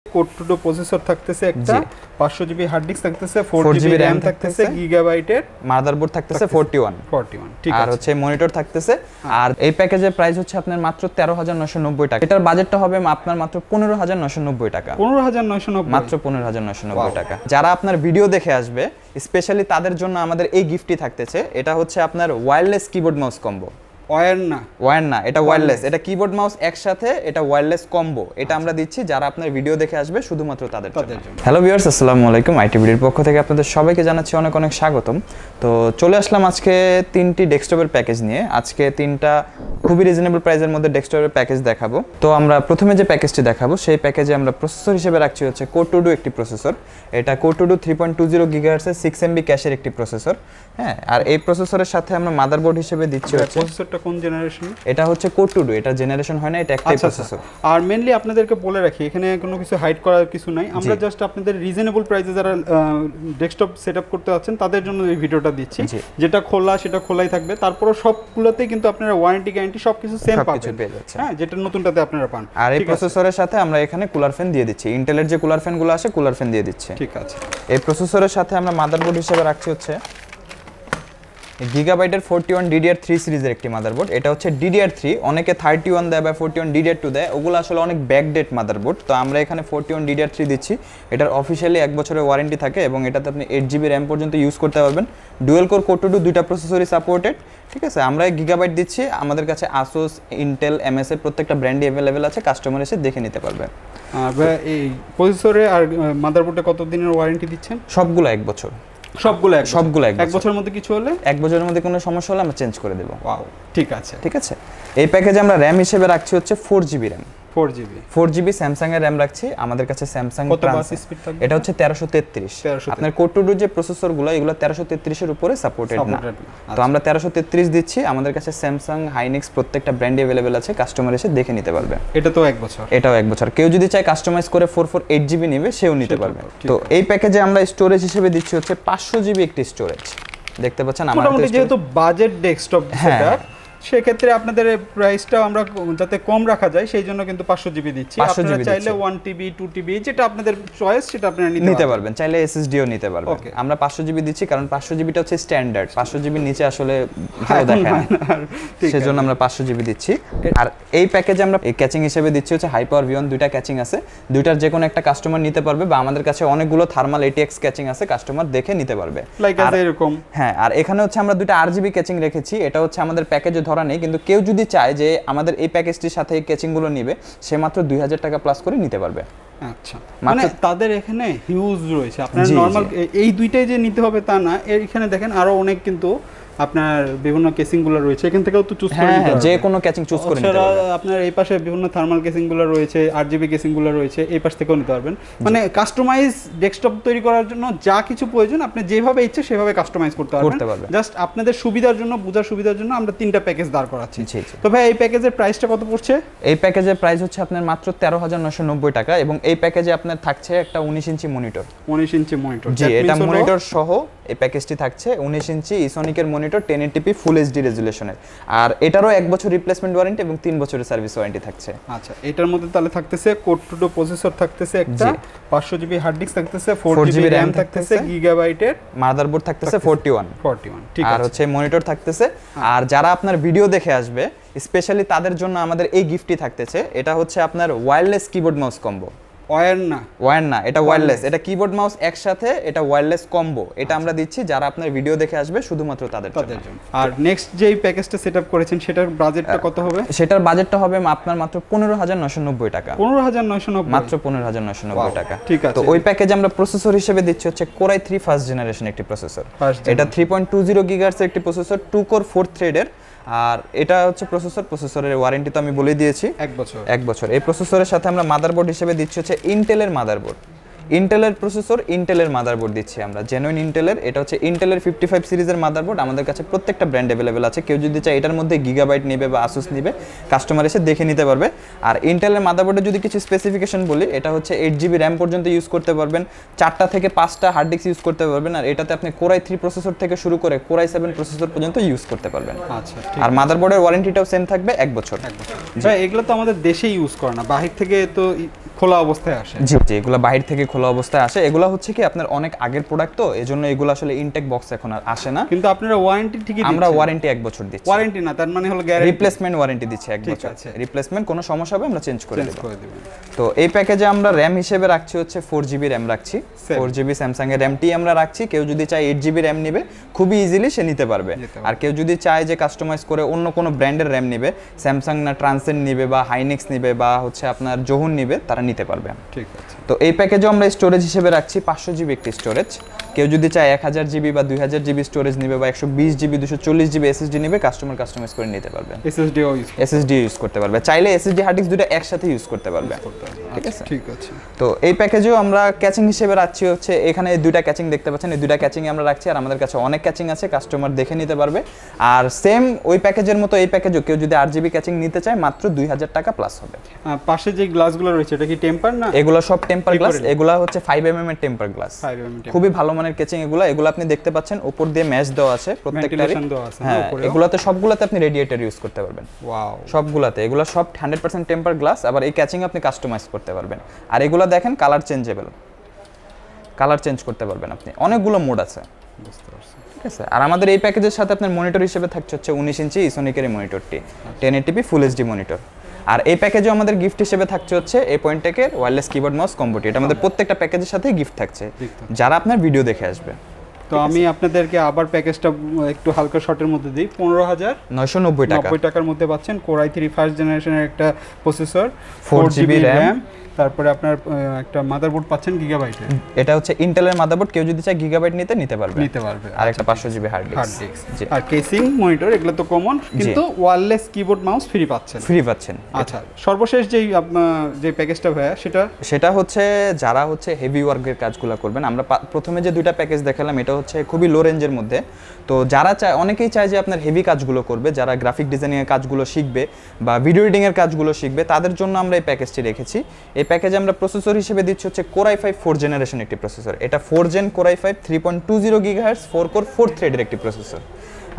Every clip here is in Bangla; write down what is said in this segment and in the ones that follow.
কোর টু ডো প্রসেসর থাকতেছে একটা, 500 জিবি হার্ড ডিস্ক থাকতেছে, 4 জিবি র‍্যাম থাকতেছে, গিগাবাইটের মাদারবোর্ড থাকতেছে 41 ঠিক আছে। আর হচ্ছে মনিটর থাকতেছে। আর এই প্যাকেজের প্রাইস হচ্ছে আপনার মাত্র 13990 টাকা। এটার বাজেটটা হবে আপনার মাত্র 15990 টাকা। 15990 মাত্র 15990 টাকা। যারা আপনার ভিডিও দেখে আসবে স্পেশালি তাদের জন্য আমাদের এই গিফটটি থাকতেছে। এটা হচ্ছে আপনার wireless keyboard mouse combo. Wire না, এটা ওয়্যারলেস। এটা কিবোর্ড মাউস একসাথে, এটা ওয়্যারলেস কম্বো। এটা আমরা দিচ্ছি যারা আপনার ভিডিও দেখে আসবে শুধুমাত্র তাদের জন্য। হ্যালো ভিউয়ার্স, আসসালামু আলাইকুম। আইটি ভিডিওর পক্ষ থেকে আপনাদের সবাইকে জানাচ্ছি অনেক অনেক স্বাগতম। তো চলে আসলাম আজকে তিনটি ডেস্কটপের প্যাকেজ নিয়ে। আজকে তিনটা খুবই রিজনেবল প্রাইসের মধ্যে ডেস্কটপের প্যাকেজ দেখাবো। তো আমরা প্রথমে যে প্যাকেজটি দেখাবো সেই প্যাকেজে আমরা প্রসেসর হিসেবে রাখছি হচ্ছে কোর টু ডো একটি প্রসেসর। এটা কোর টু ডো 3.20 গিগাহার্টজের 6 MB ক্যাশের একটি প্রসেসর। হ্যাঁ, আর এই প্রসেসরের সাথে আমরা মাদারবোর্ড হিসেবে দিচ্ছি হচ্ছে প্রসেসরটা কোন জেনারেশন? এটা হচ্ছে কোর টু ডো, এটা জেনারেশন হয় না, এটা একটাই প্রসেসর। আর মেইনলি আপনাদেরকে বলে রাখি এখানে কোনো কিছু হাইড করার কিছু নাই। আমরা জাস্ট আপনাদের রিজনেবল প্রাইসে যারা ডেস্কটপ সেটআপ করতে যাচ্ছেন তাদের জন্য এই ভিডিওটা দিচ্ছি। যেটা খোলা সেটা খোলাই থাকবে, তারপরও সবগুলোতেই কিন্তু আপনারা ওয়ারেন্টি গ্যারান্টি সবকিছু সেম পাবেন। হ্যাঁ, যেটা নতুনটাতে আপনারা পান। আর এই প্রসেসরের সাথে আমরা এখানে কুলার ফ্যান দিয়ে দিচ্ছি। ইন্টেলের যে কুলার ফ্যানগুলো আসে কুলার ফ্যান দিয়ে দিচ্ছি। ঠিক আছে। এই প্রসেসরের সাথে আমরা মাদারবোর্ড হিসেবে রাখছি হচ্ছে গিগাবাইটের 41 DDR3 সিরিজের একটি মাদারবোর্ড। এটা হচ্ছে DDR3, অনেকে 31 দেয় বা 41 DDR2 দেয়, ওগুলো আসলে অনেক ব্যাকডেট মাদারবোর্ড। তো আমরা এখানে 41 DDR3 দিচ্ছি। এটার অফিশিয়ালি 1 বছরের ওয়ারেন্টি থাকে এবং এটাতে আপনি 8 GB র্যাম পর্যন্ত ইউজ করতে পারবেন। Dual core core two duo দুইটা প্রসেসরই সাপোর্টেড। ঠিক আছে, আমরা গিগাবাইট দিচ্ছি। আমাদের কাছে আসুস, ইন্টেল, MS এর প্রত্যেকটা ব্র্যান্ডই অ্যাভেলেবেল আছে, কাস্টমার এসে দেখে নিতে পারবে। এই প্রসেসরে আর মাদারবোর্ডে কত দিনের ওয়ারেন্টি দিচ্ছেন? সবগুলো 1 বছর। সবগুলো 1 বছরের মধ্যে কিছু হলে 1 বছরের মধ্যে কোনো সমস্যা হলে আমরা চেঞ্জ করে দেব। ওয়াও, ঠিক আছে। ঠিক আছে। এই প্যাকেজে আমরা র‍্যাম হিসেবে রাখছি হচ্ছে 4 GB র‍্যাম। 4 GB স্যামসাং এর র‍্যাম রাখছি। আমাদের কাছে স্যামসাং এটা হচ্ছে 1333। আপনার কোর টু ডো যে প্রসেসরগুলো এগুলো 1333 এর উপরে সাপোর্টেড না। তো আমরা 1333 দিচ্ছি। আমাদের কাছে স্যামসাং, হাইনিক্স প্রত্যেকটা ব্র্যান্ডই अवेलेबल আছে, কাস্টমার এসে দেখে নিতে পারবে। এটা তো 1 বছর। এটাও 1 বছর। কেউ যদি চায় কাস্টমাইজ করে 448 GB নেবে সেও নিতে পারবে। তো এই প্যাকেজে আমরা স্টোরেজ হিসেবে দিচ্ছি হচ্ছে 500 GB একটি স্টোরেজ। দেখতে পাচ্ছেন আমাদের যেহেতু বাজেট ডেস্কটপ সেটআপ, সেক্ষেত্রে আপনাদের প্রাইসটা আমরা যাতে কম রাখা যায় সেই জন্য কিন্তু 500 GB দিচ্ছি। আপনারা চাইলে 1 TB 2 TB যেটা আপনাদের চয়েস সেটা আপনারা নিতে পারবেন। চাইলে SSDও নিতে পারবেন। আমরা 500 GB দিচ্ছি কারণ 500 GB টা হচ্ছে স্ট্যান্ডার্ড। 500 GB নিচে আসলে ভালো দেখায় না, সেজন্য আমরা 500 GB দিচ্ছি। আর এই প্যাকেজে আমরা এই ক্যাচিং হিসেবে দিচ্ছি হচ্ছে হাই পাওয়ার V1 দুইটা ক্যাচিং আছে। দুইটার যে কোনো একটা কাস্টমার নিতে পারবে বা আমাদের কাছে অনেকগুলো থার্মাল ATX ক্যাচিং আছে, কাস্টমার দেখে নিতে পারবে। লাইক এরকম। হ্যাঁ, আর এখানে হচ্ছে আমরা দুইটা RGB ক্যাচিং রেখেছি। এটা হচ্ছে আমাদের প্যাকেজে ধরা নেই, কিন্তু কেউ যদি চায় যে আমাদের এই প্যাকেজটির সাথে এই ক্যাচিংগুলো নেবে সে মাত্র 2000 টাকা প্লাস করে নিতে পারবে। আচ্ছা, মানে তাদের এখানে হিউজ রয়েছে। আপনার নরমাল এই দুইটাই যে নিতে হবে তা না, এখানে দেখেন আরো অনেক কিন্তু আপনার বিভিন্ন কেসিংগুলো রয়েছে, এখান থেকেও তো চুজ করে নিতে পারবেন। যে কোনো ক্যাচিং চুজ করে নিতে পারবেন। আপনার এই পাশে বিভিন্ন থার্মাল কেসিংগুলো রয়েছে, RGB কেসিংগুলো রয়েছে, এই পাশ থেকেও নিতে পারবেন। মানে কাস্টমাইজ ডেস্কটপ তৈরি করার জন্য যা কিছু প্রয়োজন আপনি যেভাবে ইচ্ছে সেভাবে কাস্টমাইজ করতে পারবেন। জাস্ট আপনাদের সুবিধার জন্য, বোঝার সুবিধার জন্য আমরা 3টা প্যাকেজ দাঁড় করাচ্ছি। তো ভাই, এই প্যাকেজের প্রাইসটা কত পড়ছে? এই প্যাকেজের প্রাইস হচ্ছে আপনার মাত্র 13990 টাকা এবং এই প্যাকেজে আপনার থাকছে একটা 19 ইঞ্চি মনিটর। 19 ইঞ্চি মনিটর, জি, এটা মনিটর সহ এই প্যাকেজটি থাকছে। 19 ইঞ্চি ইসোনিকের মনিটর 1080p ফুল HD রেজুলেশনের। আর এটারও 1 বছর রিপ্লেসমেন্ট ওয়ারেন্টি এবং 3 বছরের সার্ভিস ওয়ারেন্টি থাকছে। আচ্ছা, এটার মধ্যে তাহলে থাকতেছে কোর টু ডো প্রসেসর থাকতেছে একটা, 500 GB হার্ড ডিস্ক থাকতেছে, 4 GB র‍্যাম থাকতেছে, গিগাবাইটের মাদারবোর্ড থাকতেছে 41। ঠিক আছে। আর হচ্ছে মনিটর থাকতেছে। আর যারা আপনার ভিডিও দেখে আসবে স্পেশালি তাদের জন্য আমাদের এই গিফটটি থাকতেছে। এটা হচ্ছে আপনার wireless keyboard mouse combo. Wire না, এটা ওয়্যারলেস। এটা কিবোর্ড মাউস একসাথে, এটা ওয়্যারলেস কম্বো। এটা আমরা দিচ্ছি যারা আপনার ভিডিও দেখে আসবে শুধুমাত্র তাদের জন্য। আর নেক্সট যেই প্যাকেজটা সেটআপ করেছেন সেটার বাজেটটা কত হবে? সেটার বাজেটটা হবে আপনার মাত্র 15990 টাকা। 15990, মাত্র 15990 টাকা। ঠিক আছে। তো ওই প্যাকেজে আমরা প্রসেসর হিসেবে দিচ্ছি হচ্ছে Core i3 ফার্স্ট জেনারেশন একটি প্রসেসর। এটা 3.20 গিগাহার্টজের একটি প্রসেসর, 2 কোর 4 থ্রেডের। আর এটা হচ্ছে প্রসেসরের ওয়ারেন্টি তো আমি বলে দিয়েছি 1 বছর। এই প্রসেসরের সাথে আমরা মাদারবোর্ড হিসেবে দিচ্ছি হচ্ছে ইন্টেলের মাদারবোর্ড। ইন্টেলের প্রসেসর, ইন্টেলের মাদারবোর্ড দিচ্ছি আমরা, জেনুইন ইন্টেলের। এটা হচ্ছে ইন্টেলের 55 সিরিজের মাদারবোর্ড। আমাদের কাছে প্রত্যেকটা ব্র্যান্ড অ্যাভেলেবেল আছে। কেউ যদি চায় এটার মধ্যে গিগাবাইট নেবে বা আসুস নেবে, কাস্টমার এসে দেখে নিতে পারবে। আর ইন্টেলের মাদারবোর্ডে যদি কিছু স্পেসিফিকেশন বলি, এটা হচ্ছে 8 GB র্যাম পর্যন্ত ইউজ করতে পারবেন, 4টা থেকে 5টা হার্ড ডিস্ক ইউজ করতে পারবেন। আর এটাতে আপনি Core i3 প্রসেসর থেকে শুরু করে Core i7 প্রসেসর পর্যন্ত ইউজ করতে পারবেন। আচ্ছা, আর মাদারবোর্ডের ওয়ারেন্টিটাও সেম থাকবে 1 বছর। ভাই, এগুলো তো আমাদের দেশে ইউজ করে না, বাহির থেকে তো খোলা অবস্থায় আসে। জি জি, এগুলো বাইরে থেকে খোলা অবস্থায় আসে। এগুলো হচ্ছে কি আপনার অনেক আগের প্রোডাক্ট, তো এজন্য এগুলো আসলে ইনটেক বক্স এখন আর আসে না। কিন্তু আপনারা ওয়ারেন্টি ঠিকই দিচ্ছেন। আমরা ওয়ারেন্টি 1 বছর দিচ্ছি। ওয়ারেন্টি না, তার মানে হলো গ্যারান্টি, রিপ্লেসমেন্ট ওয়ারেন্টি দিচ্ছি 1 বছর। রিপ্লেসমেন্ট কোনো সমস্যা হবে আমরা চেঞ্জ করে দেব। তো এই প্যাকেজে আমরা র‍্যাম হিসেবে রাখছি হচ্ছে 4GB র‍্যাম রাখছি। 4GB স্যামসাং এর র‍্যামটি আমরা রাখছি। কেউ যদি চায় 8GB র‍্যাম নেবে খুবই ইজিলি সে নিতে পারবে। আর কেউ যদি চায় যে কাস্টমাইজ করে অন্য কোনো ব্র্যান্ডের র‍্যাম নেবে, স্যামসাং না ট্রান্সেন্ড নেবে বা হাইনেক্স নেবে বা হচ্ছে আপনার জোহন নেবে, তারা নিতে পারবে। ঠিক আছে। তো এই প্যাকেজে আমরা স্টোরেজ হিসেবে রাখছি 500GB একটি স্টোরেজ। কেউ যদি চায় 1000GB বা 2000GB স্টোরেজ নেবে বা 120GB 240GB SSD নেবে, কাস্টমাইজ করে নিতে পারবে। SSD ইউজ করতে পারবে, চাইলে SSD হার্ড ডিস্ক দুটো একসাথে ইউজ করতে পারবে। ঠিক আছে, ঠিক আছে। তো এই প্যাকেজেও আমরা ক্যাচিং হিসেবে রাখছি হচ্ছে এখানে দুইটা ক্যাচিং দেখতে পাচ্ছেন, এই দুইটা ক্যাচিং আমরা রাখছি। আর আমাদের কাছে অনেক ক্যাচিং আছে, কাস্টমার দেখে নিতে পারবে। আর সেম ওই প্যাকেজের মতো এই প্যাকেজও কেউ যদি 8GB ক্যাচিং নিতে চায় মাত্র 2000 টাকা প্লাস হবে। পাশে যে গ্লাসগুলো রয়েছে এটা কি টেম্পার না? এগুলো সব টেম্পার গ্লাস। এগুলো হচ্ছে 5mm এর টেম্পার গ্লাস, খুবই ভালো মানের ক্যাচিং। এগুলো আপনি দেখতে পাচ্ছেন উপর দিয়ে ম্যাচ দেওয়া আছে প্রত্যেকটারই। হ্যাঁ, এগুলোতে সবগুলোতে আপনি রেডিয়েটর ইউজ করতে পারবেন। ওয়াও, সবগুলোতে। এগুলো সব 100% টেম্পার গ্লাস। আবার এই ক্যাচিং আপনি কাস্টমাইজ করতে পারবেন। আর এগুলো দেখেন কালার চেঞ্জেবল, কালার চেঞ্জ করতে পারবেন আপনি। অনেকগুলো মোড আছে, বুঝতে পারছেন? ঠিক আছে। আর আমাদের এই প্যাকেজের সাথে আপনার মনিটর হিসেবে থাকছে হচ্ছে 19 ইঞ্চি ইসোনিকের মনিটরটি, 1080p ফুল এইচডি মনিটর। আর এই প্যাকেজে আমাদের গিফট হিসেবে থাকছে হচ্ছে এই পয়েন্টেকের ওয়্যারলেস কিবোর্ড মাউস কম্বোটি। এটা আমাদের প্রত্যেকটা প্যাকেজের সাথে গিফট থাকছে যারা আপনার ভিডিও দেখে আসবে। তো আমি আপনাদেরকে আবার প্যাকেজটা একটু হালকা শর্টের মধ্যে দিই। 15,990 টাকার মধ্যে পাচ্ছেন কোর i3 ফার্স্ট জেনারেশনের একটা প্রসেসর, 4GB RAM, তারপরে আপনার একটা মাদারবোর্ড পাচ্ছেন গিগাবাইটের। এটা হচ্ছে ইন্টেলের মাদারবোর্ড, কেউ যদি চায় গিগাবাইট নিতে পারবে। আর একটা 500GB হার্ড ডিস্ক। আর কেসিং, মনিটর এগুলো তো কমন, কিন্তু ওয়্যারলেস কিবোর্ড মাউস ফ্রি পাচ্ছেন। আচ্ছা, সর্বশেষ যে প্যাকেজটা ভাইয়া সেটা হচ্ছে যারা হচ্ছে হেভি ওয়ার্কের কাজগুলো করবেন। আমরা প্রথমে যে দুইটা প্যাকেজ দেখালাম এটা হচ্ছে খুবই লো রেঞ্জের মধ্যে। তো যারা চায়, অনেকেই চায় যে আপনার হেভি কাজগুলো করবে, যারা গ্রাফিক ডিজাইনিং এর কাজগুলো শিখবে বা ভিডিও এডিটিং এর কাজগুলো শিখবে, তাদের জন্য আমরা এই প্যাকেজটি রেখেছি। এই প্যাকেজে আমরা প্রসেসর হিসেবে দিচ্ছি হচ্ছে কোর i5 4th জেনারেশন একটি প্রসেসর। এটা 4 gen core i5 3.20 GHz 4 core 4 থ্রেডের একটি প্রসেসর।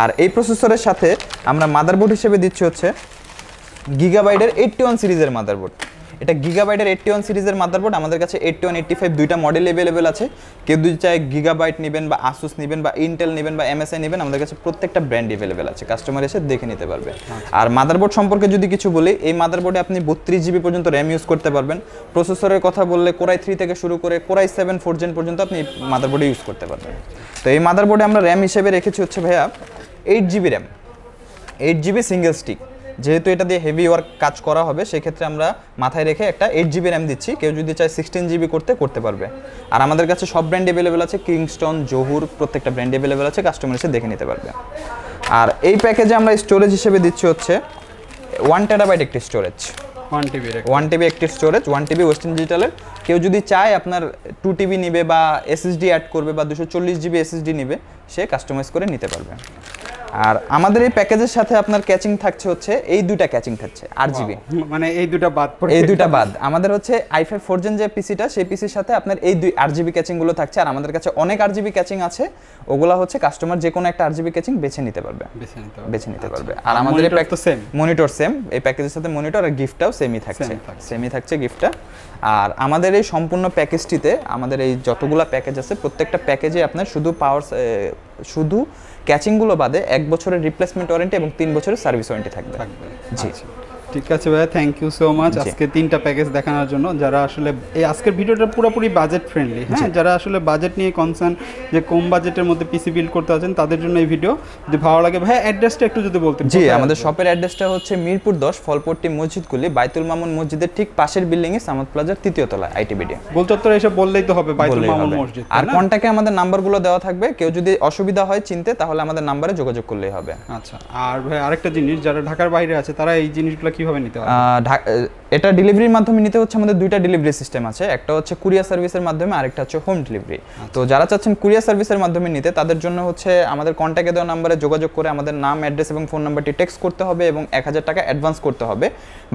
আর এই প্রসেসরের সাথে আমরা মাদারবোর্ড হিসেবে দিচ্ছি হচ্ছে গিগাবাইটের 81 সিরিজের মাদারবোর্ড। এটা গিগাবাইটের 81 সিরিজের মাদারবোর্ড। আমাদের কাছে 81, 85 দুইটা মডেল अवेलेबल আছে। কেউ যদি চায় গিগাবাইট নেবেন বা আসুস নেবেন বা ইন্টেল নেবেন বা MSI নেবেন, আমাদের কাছে প্রত্যেকটা ব্র্যান্ড अवेलेबल আছে, কাস্টমার এসে দেখে নিতে পারবে। আর মাদারবোর্ড সম্পর্কে যদি কিছু বলি, এই মাদারবোর্ডে আপনি 32GB পর্যন্ত RAM ইউজ করতে পারবেন। প্রসেসরের কথা বললে কোর i3 থেকে শুরু করে কোর i7 4th জেন পর্যন্ত আপনি মাদারবোর্ডে ইউজ করতে পারবেন। তো এই মাদারবোর্ডে আমরা RAM হিসেবে রেখেছি হচ্ছে ভাইয়া 8GB RAM, 8GB single stick. যেহেতু এটা দিয়ে হেভি ওয়ার্ক কাজ করা হবে, সেক্ষেত্রে আমরা মাথায় রেখে একটা 8GB RAM দিচ্ছি। কেউ যদি চায় 16GB করতে পারবে। আর আমাদের কাছে সব ব্র্যান্ড अवेलेबल আছে, কিংস্টন, জহুর, প্রত্যেকটা ব্র্যান্ড अवेलेबल আছে, কাস্টমার এসে দেখে নিতে পারবে। আর এই প্যাকেজে আমরা স্টোরেজ হিসেবে দিচ্ছি হচ্ছে 1TB একটি স্টোরেজ, 1TB একটি স্টোরেজ, 1TB ওয়েস্টার্ন ডিজিটালের। কেউ যদি চায় আপনার 2TB নিবে বা SSD অ্যাড করবে বা 240GB SSD নিবে, সে কাস্টমাইজ করে নিতে পারবে। আর আমাদের এই প্যাকেজের সাথে আপনার ক্যাচিং থাকছে হচ্ছে এই দুইটা ক্যাচিং থাকছে 8GB, মানে এই দুইটা বাদ। আমাদের হচ্ছে i5 4th জেন যে পিসিটা, সেই পিসির সাথে আপনার এই 8GB ক্যাচিং গুলো থাকছে। আর আমাদের কাছে অনেক 8GB ক্যাচিং আছে, ওগুলা হচ্ছে কাস্টমার যে কোনো একটা 8GB ক্যাচিং বেছে নিতে পারবে। আর আমাদের মনিটর সেম, এই প্যাকেজের সাথে মনিটর আর গিফটটাও সেমই থাকছে গিফটটা। আর আমাদের এই সম্পূর্ণ প্যাকেজটিতে আমাদের এই যতগুলা প্যাকেজ আছে, প্রত্যেকটা প্যাকেজে আপনার শুধু ক্যাচিংগুলো বাদে 1 বছরের রিপ্লেসমেন্ট ওয়ারেন্টি এবং 3 বছরের সার্ভিস ওয়ারেন্টি থাকবে। জি, ঠিক আছে ভাইয়া, থ্যাংক ইউ সো মাচ আজকে 3টা প্যাকেজ দেখানোর জন্য। যারা আসলে এই আজকের ভিডিওটা পুরোপুরি বাজেট ফ্রেন্ডলি, হ্যাঁ, যারা আসলে বাজেট নিয়ে কনসার্ন, যে কম বাজেটের মধ্যে পিসি বিল্ড করতে আছেন, তাদের জন্য এই ভিডিও। যদি ভালো লাগে ভাইয়া অ্যাড্রেসটা একটু যদি বলতেন। জি, আমাদের শপের অ্যাড্রেসটা হচ্ছে মিরপুর 10 ফলপট্টি মসজিদগুলি, বাইতুল মামুন মসজিদের ঠিক পাশের বিল্ডিং এ সামাদ প্লাজার 3য় তলায় আইটিবিডি। গোলচত্বরে এসে বললেই তো হবে বাইতুল মামুন মসজিদ। আর কন্টাক্টে আমাদের নাম্বারগুলো দেওয়া থাকবে, কেউ যদি অসুবিধা হয় চিনতে, তাহলে আমাদের নাম্বারে যোগাযোগ করলেই হবে। আচ্ছা, আর ভাই আরেকটা জিনিস, যারা ঢাকার বাইরে আছে তারা এই জিনিসগুলো কিভাবে নিতে পারবে? এটা ডেলিভারির মাধ্যমে নিতে হচ্ছে, আমাদের দুইটা ডেলিভারি সিস্টেম আছে, একটা হচ্ছে কুরিয়ার সার্ভিসের মাধ্যমে, আরেকটা হচ্ছে হোম ডেলিভারি। তো যারা চাচ্ছেন কুরিয়ার সার্ভিসের মাধ্যমে নিতে, তাদের জন্য হচ্ছে আমাদের কন্ট্যাক্টে দেওয়া নাম্বারে যোগাযোগ করে আমাদের নাম, অ্যাড্রেস এবং ফোন নাম্বারটি টেক্সট করতে হবে এবং 1000 টাকা অ্যাডভান্স করতে হবে।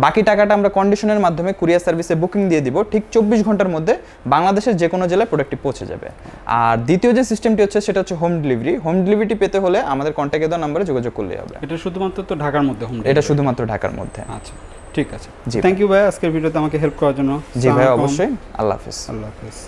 বাকি টাকাটা আমরা কন্ডিশনের মাধ্যমে কুরিয়ার সার্ভিসে বুকিং দিয়ে দিব। ঠিক 24 ঘন্টার মধ্যে বাংলাদেশের যে কোনো জেলায় প্রোডাক্টটি পৌঁছে যাবে। আর দ্বিতীয় যে সিস্টেমটি হচ্ছে সেটা হচ্ছে হোম ডেলিভারি। হোম ডেলিভারিটি পেতে হলে আমাদের কন্ট্যাক্টে দেওয়া নাম্বারে যোগাযোগ করলেই হবে। এটা শুধুমাত্র তো ঢাকার মধ্যে? এটা শুধুমাত্র ঢাকার মধ্যে। আচ্ছা, ঠিক আছে, থ্যাংক ইউ ভাই আজকের ভিডিওতে আমাকে হেল্প করার জন্য। জি ভাই, অবশ্যই। আল্লাহ হাফেজ। আল্লাহ হাফেজ।